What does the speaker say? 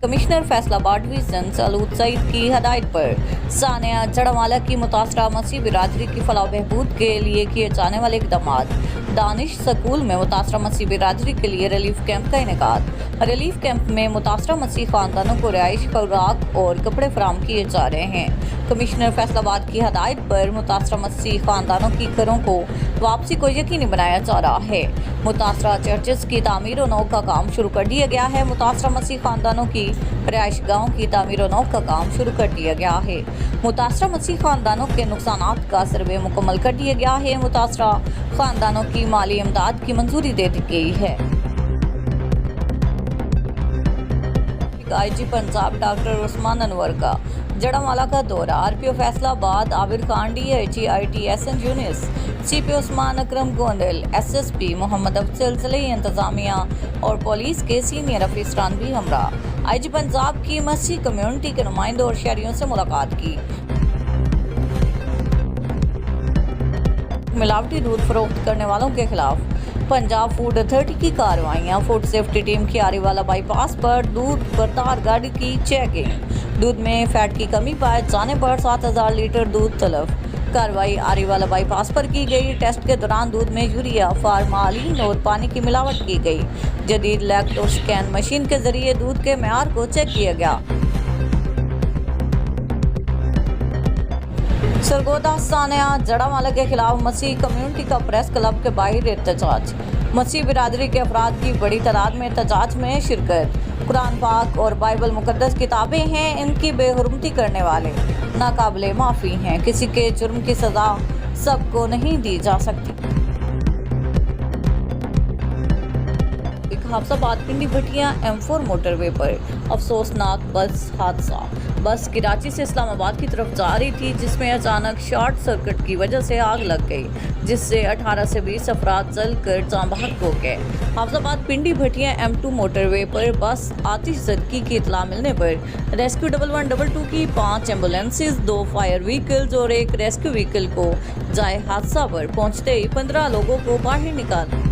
Commissioner Faisalabad division सलूद Saeed की हदायत पर सानिया जड़ावाला की मुतासरा मसीह बिरादरी की फलाह बहबूद के लिए किए जाने वाले इकदाम। दानिश स्कूल में मुतासरा मसीह बिरादरी के लिए रिलीफ कैंप का इनेकाद। रिलीफ कैंप में मुतासरा मसीह खानदानों को रिहाइश, खुराक और कपड़े फराहम किए जा रहे हैं। कमिश्नर फैसलाबाद की हदायत पर मुतासरा मसीह खानदानों की घरों को वापसी को यकीनी बनाया जा रहा है। मुतासरा चर्चेस की तामीर और नौ का काम शुरू कर दिया गया है। मुतासरा मसीह खानदानों की रिहाइश गाँव की तामीर और नौ का काम शुरू कर दिया गया है। मुतासरा मसीह खानदानों के नुकसानात का सर्वे मुकम्मल कर दिया गया है। मुतासरा खानदानों की माली इमदाद की मंजूरी दे दी गई है। आईजी पंजाब डॉक्टर उस्मान अनवर का जड़ावाला का दौरा। RPO Faisalabad Abir Khan, DIG ITSN Younis, CP Usman Akram Gondal, SSP Mohammad Afzal, जिले इंतजामिया और पुलिस के सीनियर अफसरान भी हमरा। आईजी पंजाब की मसीह कम्युनिटी के नुमाइंदों और शहरियों से मुलाकात की। मिलावटी दूध फरोख्त करने वालों के खिलाफ पंजाब फूड अथॉरिटी की कार्रवाइयां। फूड सेफ्टी टीम की आरीवाला बाईपास पर दूध बरदार गाड़ी की चेकिंग। दूध में फैट की कमी पाए जाने पर 7000 लीटर दूध तलब। कार्रवाई आरीवाला बाईपास पर की गई। टेस्ट के दौरान दूध में यूरिया, फार्मालिन और पानी की मिलावट की गई। जदीद लैक्टो स्कैन मशीन के जरिए दूध के मेयार को चेक किया गया। सरगोदा सानिया जड़ावाला के खिलाफ मसीह कम्युनिटी का प्रेस क्लब के बाहर एहतजाज। मसीह बिरादरी के अफराद की बड़ी तादाद में एहतजाज में शिरकत। कुरान पाक और बाइबल मुकद्दस किताबें हैं, इनकी बेहुरमती करने वाले नाकाबिले माफ़ी हैं। किसी के जुर्म की सज़ा सबको नहीं दी जा सकती। हाफसाबाद पिंडी भटिया M4 मोटरवे पर अफसोसनाक बस हादसा। बस कराची से इस्लामाबाद की तरफ जा रही थी, जिसमें अचानक शॉर्ट सर्किट की वजह से आग लग गई, जिससे 18 से 20 अफराद जलकर जाँ बहक हो गए। हाफसाबाद पिंडी भटिया M2 मोटरवे पर बस आतिशज़दगी की इतला मिलने पर रेस्क्यू 1112 की 5 एम्बुलेंसेज, 2 फायर व्हीकल्स और एक रेस्क्यू व्हीकल को जाए हादसा पर पहुँचते ही 15 लोगों को बाहर निकाला।